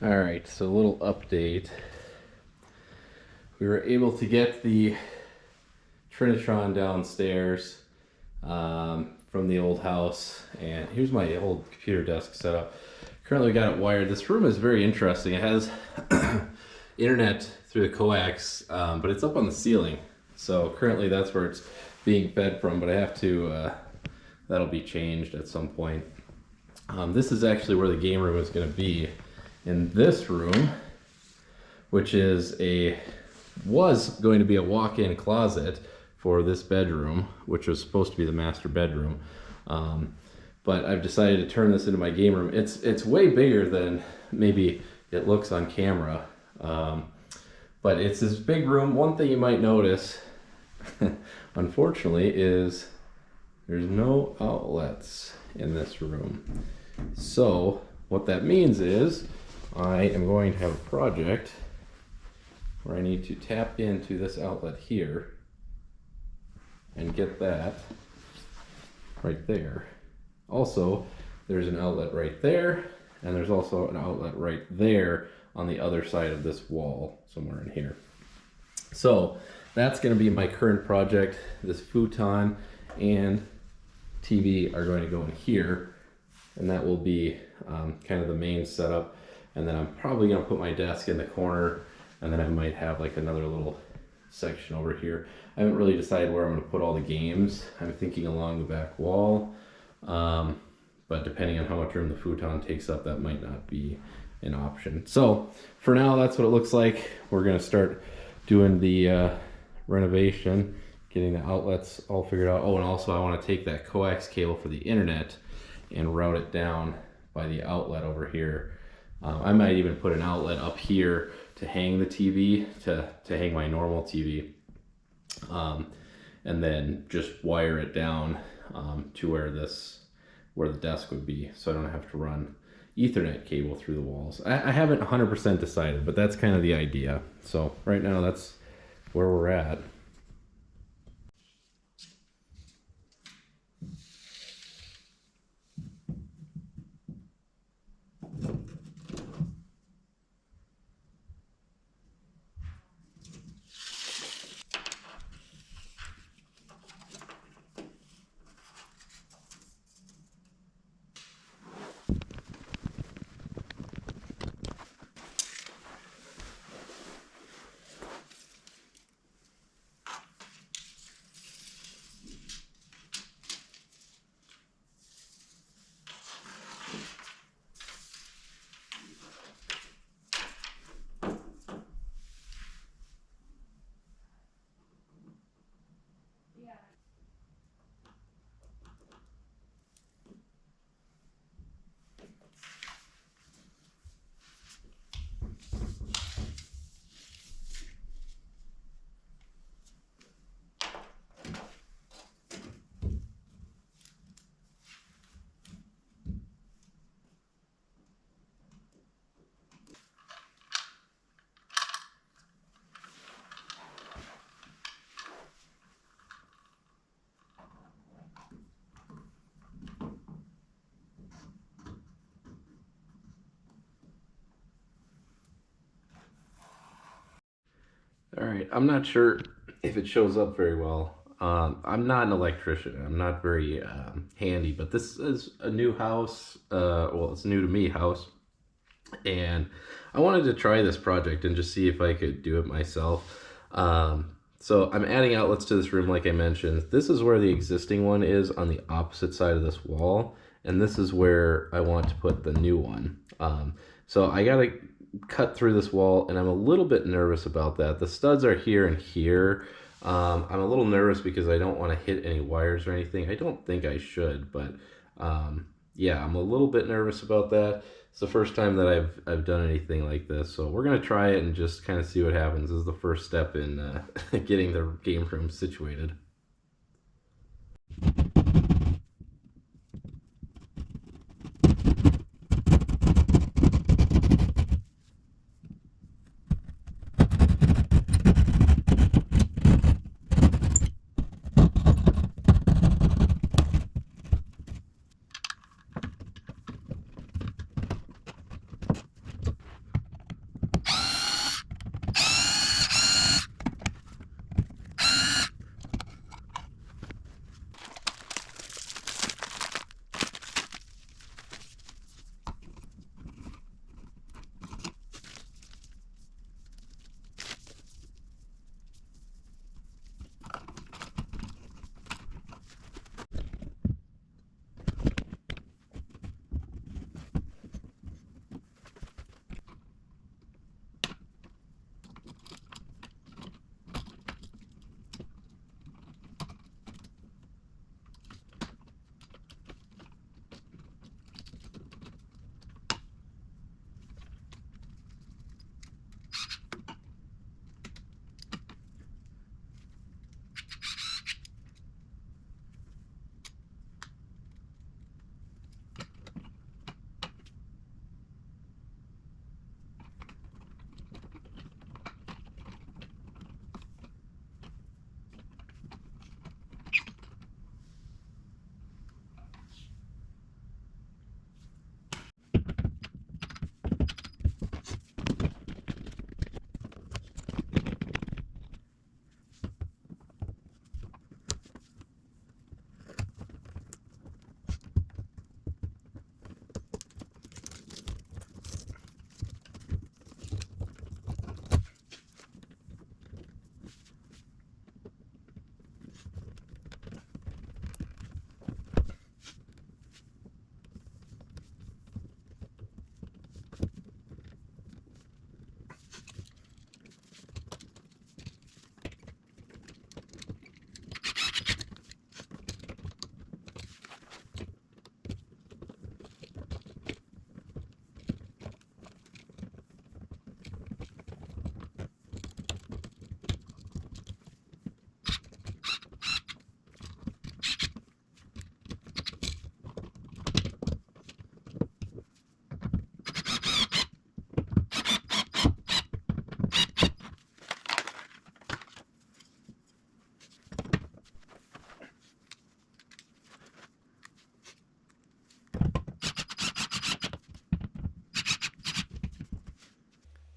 All right, so a little update. We were able to get the Trinitron downstairs from the old house, and here's my old computer desk set up. Currently got it wired. This room is very interesting. It has internet through the coax, but it's up on the ceiling. So currently that's where it's being fed from, but I have to, that'll be changed at some point. This is actually where the game room is going to be. In this room, which was going to be a walk-in closet for this bedroom, which was supposed to be the master bedroom. But I've decided to turn this into my game room. It's way bigger than maybe it looks on camera. But it's this big room. One thing you might notice, unfortunately, is there's no outlets in this room. So what that means is I am going to have a project where I need to tap into this outlet here and get that right there. Also, there's an outlet right there, and there's also an outlet right there on the other side of this wall, somewhere in here. So that's going to be my current project. This futon and TV are going to go in here, and that will be kind of the main setup. And then I'm probably going to put my desk in the corner, and then I might have like another little section over here. I haven't really decided where I'm going to put all the games. I'm thinking along the back wall, but depending on how much room the futon takes up, that might not be an option. So for now, that's what it looks like. We're going to start doing the renovation, getting the outlets all figured out. Oh, and also I want to take that coax cable for the internet and route it down by the outlet over here. I might even put an outlet up here to hang the TV, to hang my normal TV, and then just wire it down to where the desk would be, so I don't have to run Ethernet cable through the walls. I haven't 100% decided, but that's kind of the idea. So right now that's where we're at. All right, I'm not sure if it shows up very well. I'm not an electrician. I'm not very handy, but this is a new house. Well, it's new to me house. And I wanted to try this project and just see if I could do it myself. So I'm adding outlets to this room, like I mentioned. This is where the existing one is on the opposite side of this wall. And this is where I want to put the new one. So I got to cut through this wall, and I'm a little bit nervous about that. The studs are here and here. I'm a little nervous because I don't want to hit any wires or anything. I don't think I should, but yeah, I'm a little bit nervous about that. It's the first time that I've done anything like this, so we're gonna try it and just kind of see what happens. This is the first step in getting the game room situated.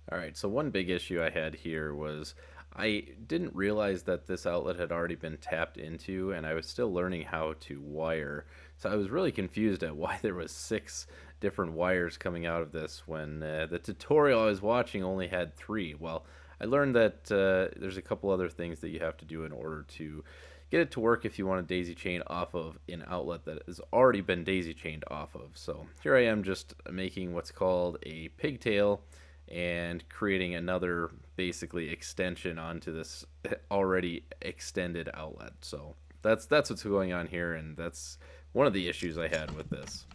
All right, so one big issue I had here was I didn't realize that this outlet had already been tapped into, and I was still learning how to wire. So I was really confused at why there was 6 different wires coming out of this when the tutorial I was watching only had 3. Well, I learned that there's a couple other things that you have to do in order to get it to work if you want to daisy chain off of an outlet that has already been daisy chained off of. So here I am just making what's called a pigtail and creating another basically extension onto this already extended outlet. So that's what's going on here, and that's one of the issues I had with this.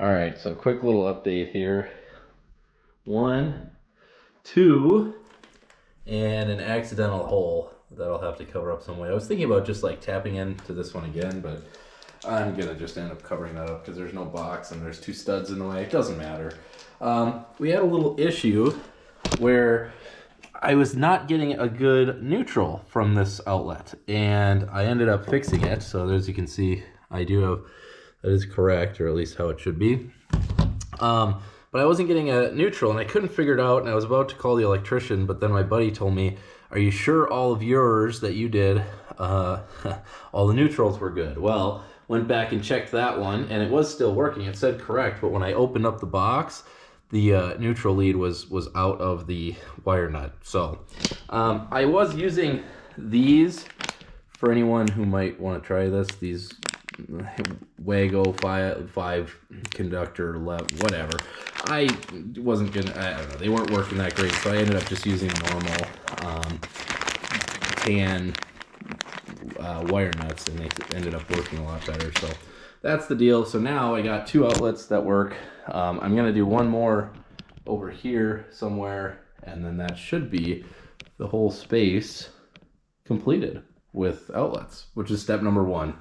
All right, so quick little update here. 1, 2, and an accidental hole that I'll have to cover up some way. I was thinking about just like tapping into this one again, but I'm gonna just end up covering that up because there's no box and there's 2 studs in the way. It doesn't matter. We had a little issue where I was not getting a good neutral from this outlet, and I ended up fixing it. So as you can see, I do have, that is correct, or at least how it should be. But I wasn't getting a neutral, and I couldn't figure it out, and I was about to call the electrician, but then my buddy told me, are you sure all of yours that you did, all the neutrals were good? Well, went back and checked that one, and it was still working. It said correct, but when I opened up the box, the neutral lead was out of the wire nut. So I was using these for anyone who might want to try this. These Wago 5 conductor whatever. I wasn't gonna. I don't know. They weren't working that great, so I ended up just using normal tan wire nuts, and they ended up working a lot better. So that's the deal. So now I got 2 outlets that work. I'm gonna do one more over here somewhere, and then that should be the whole space completed with outlets, which is step number 1.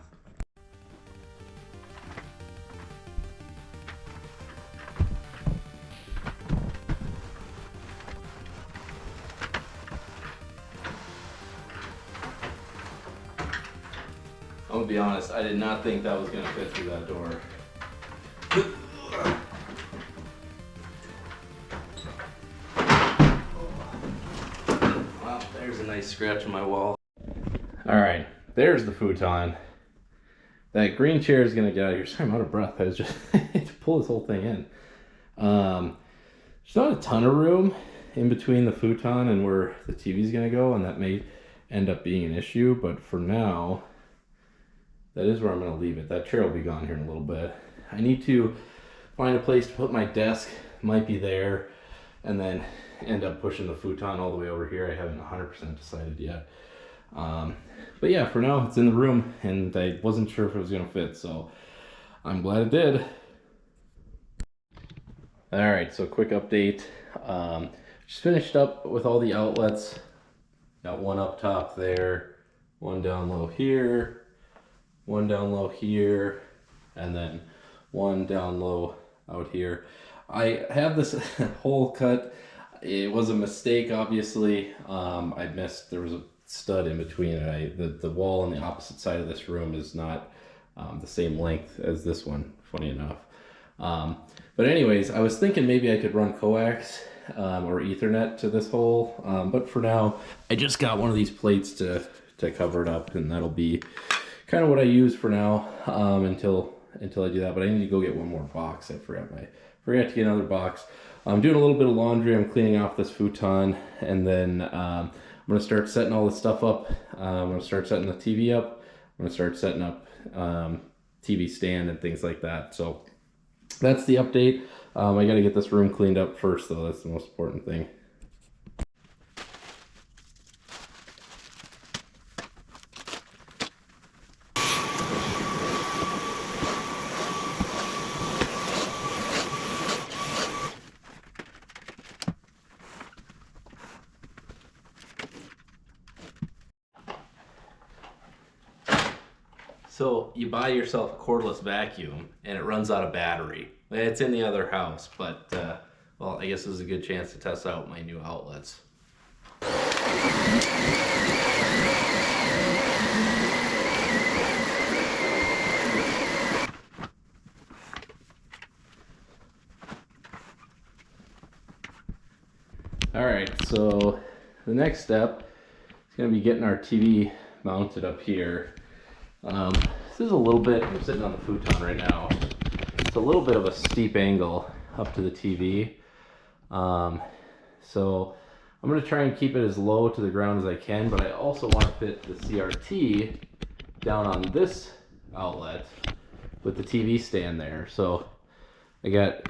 I'm gonna be honest, I did not think that was gonna fit through that door. Well, there's a nice scratch on my wall. All right, there's the futon. That green chair is gonna get out of here. Sorry, I'm out of breath. I was just to pull this whole thing in. There's not a ton of room in between the futon and where the TV's gonna go, and that may end up being an issue, but for now, that is where I'm going to leave it. That chair will be gone here in a little bit. I need to find a place to put my desk. Might be there, and then end up pushing the futon all the way over here. I haven't 100% decided yet. But yeah, for now it's in the room, and I wasn't sure if it was going to fit, so I'm glad it did. All right, so quick update. Just finished up with all the outlets. Got one up top there, one down low here, one down low here, and then one down low out here. I have this hole cut. It was a mistake, obviously. I missed, there was a stud in between it. The wall on the opposite side of this room is not the same length as this one, funny enough. But anyways, I was thinking maybe I could run coax or Ethernet to this hole, but for now, I just got one of these plates to cover it up, and that'll be kind of what I use for now until I do that. But I need to go get one more box. I forgot to get another box. I'm doing a little bit of laundry. I'm cleaning off this futon, and then I'm gonna start setting all this stuff up. I'm gonna start setting the TV up. I'm gonna start setting up TV stand and things like that. So that's the update. I gotta get this room cleaned up first, though. That's the most important thing. So you buy yourself a cordless vacuum and it runs out of battery. It's in the other house, but well, I guess this is a good chance to test out my new outlets. All right, so the next step is going to be getting our TV mounted up here. This is a little bit, I'm sitting on the futon right now. It's a little bit of a steep angle up to the TV. So I'm going to try and keep it as low to the ground as I can, but I also want to fit the CRT down on this outlet with the TV stand there. So I got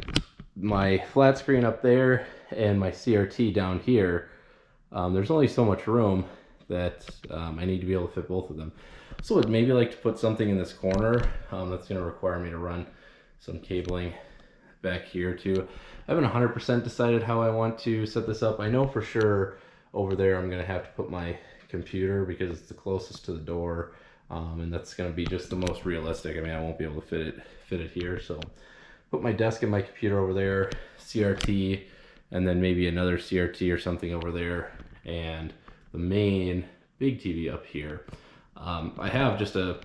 my flat screen up there and my CRT down here. There's only so much room that I need to be able to fit both of them. So I'd maybe like to put something in this corner that's going to require me to run some cabling back here too. I haven't 100% decided how I want to set this up. I know for sure over there I'm going to have to put my computer because it's the closest to the door, and that's going to be just the most realistic. I mean, I won't be able to fit it here, so put my desk and my computer over there, CRT, and then maybe another CRT or something over there, and the main big TV up here. I have just a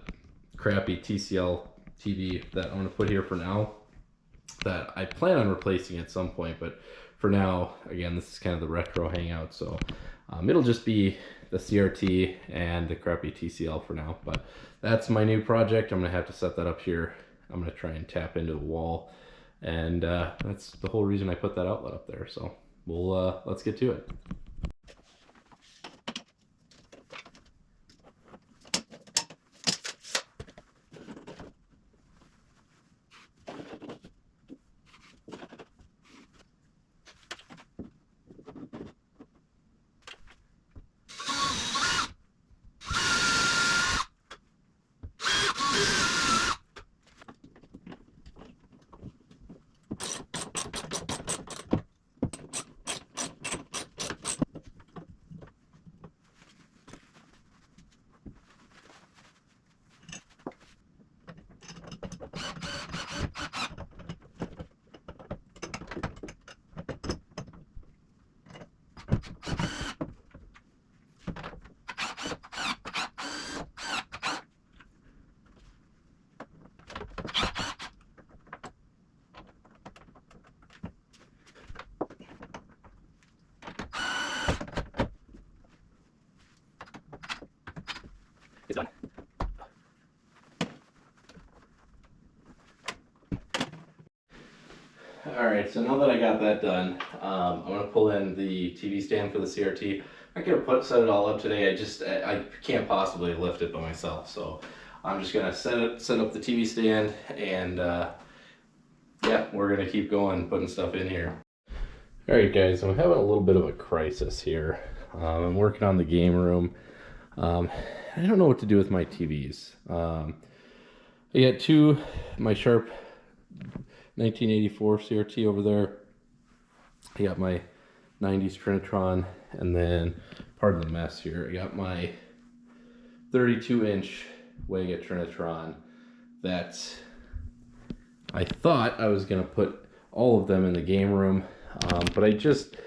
crappy TCL TV that I'm going to put here for now that I plan on replacing at some point, but for now, again, this is kind of the retro hangout, so it'll just be the CRT and the crappy TCL for now. But that's my new project. I'm going to have to set that up here. I'm going to try and tap into the wall, and that's the whole reason I put that outlet up there. So let's get to it. It's done. Alright, so now that I got that done, I'm going to pull in the TV stand for the CRT. I could have set it all up today. I can't possibly lift it by myself, so I'm just going to set up the TV stand, and yeah, we're going to keep going, putting stuff in here. Alright guys, I'm having a little bit of a crisis here. I'm working on the game room. I don't know what to do with my TVs. I got my Sharp 1984 CRT over there, I got my 90s Trinitron, and then, pardon the mess here, I got my 32-inch Wega Trinitron that I thought I was going to put all of them in the game room, but I just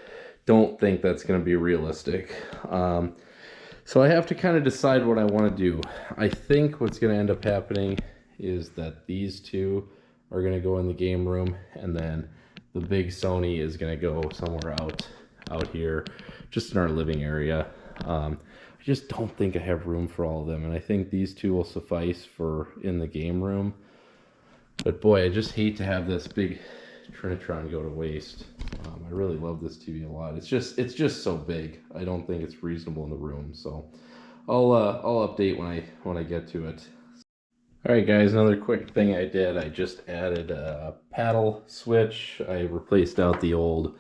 don't think that's going to be realistic. So I have to kind of decide what I want to do. I think what's going to end up happening is that these two are going to go in the game room, and then the big Sony is going to go somewhere out here, just in our living area. I just don't think I have room for all of them, and I think these two will suffice for in the game room. But boy, I just hate to have this big Trinitron go to waste. I really love this TV a lot. It's just so big. I don't think it's reasonable in the room. So I'll update when I get to it. All right, guys. Another quick thing I did. I just added a paddle switch. I replaced out the old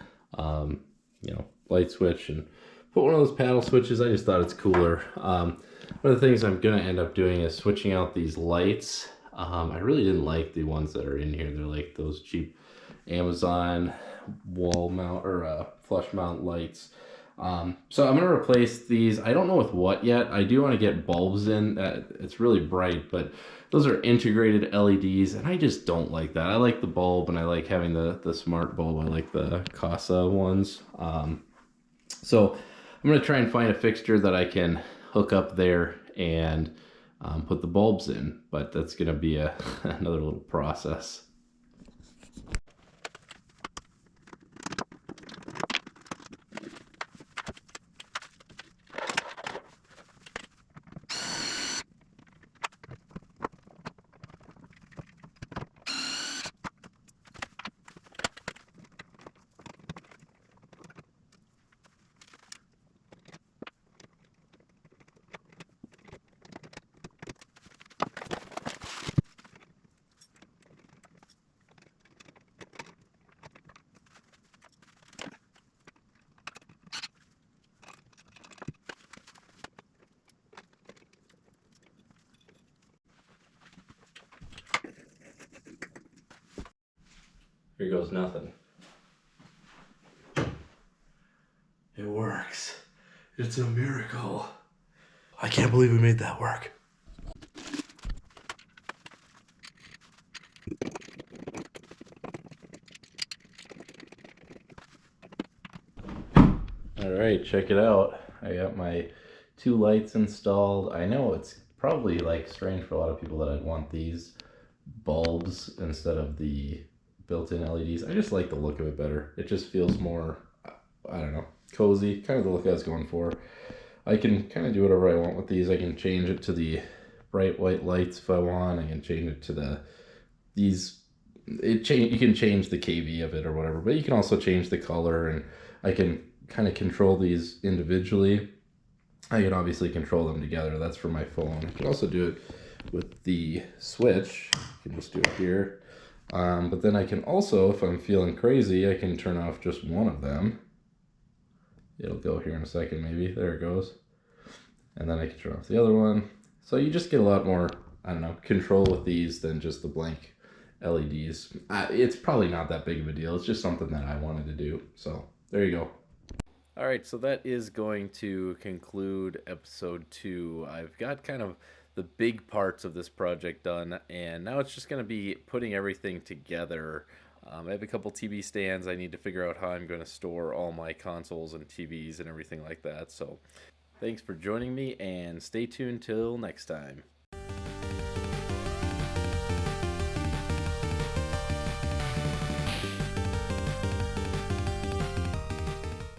light switch and put one of those paddle switches. I just thought it's cooler. One of the things I'm gonna end up doing is switching out these lights. I really didn't like the ones that are in here. They're like those cheap Amazon wall mount or flush mount lights. So I'm gonna replace these. I don't know with what yet. I do want to get bulbs in. It's really bright, but those are integrated LEDs, and I just don't like that. I like the bulb, and I like having the smart bulb. I like the Casa ones. So I'm gonna try and find a fixture that I can hook up there and put the bulbs in, but that's gonna be another little process. Here goes nothing. It works. It's a miracle. I can't believe we made that work. All right, check it out. I got my two lights installed. I know it's probably like strange for a lot of people that I'd want these bulbs instead of the built-in LEDs. I just like the look of it better. It just feels more, I don't know, cozy, kind of the look I was going for. I can kind of do whatever I want with these. I can change it to the bright white lights if I want. I can change it to you can change the KV of it or whatever, but you can also change the color, and I can kind of control these individually. I can obviously control them together. That's for my phone. I can also do it with the switch. I can just do it here. But then I can also, if I'm feeling crazy, I can turn off just one of them. It'll go here in a second maybe. There it goes. And then I can turn off the other one. So you just get a lot more, I don't know, control with these than just the blank LEDs. It's probably not that big of a deal. It's just something that I wanted to do. So there you go. All right, so that is going to conclude episode 2. I've got kind of the big parts of this project done, and now it's just going to be putting everything together. I have a couple TV stands. I need to figure out how I'm going to store all my consoles and TVs and everything like that. So thanks for joining me, and stay tuned till next time.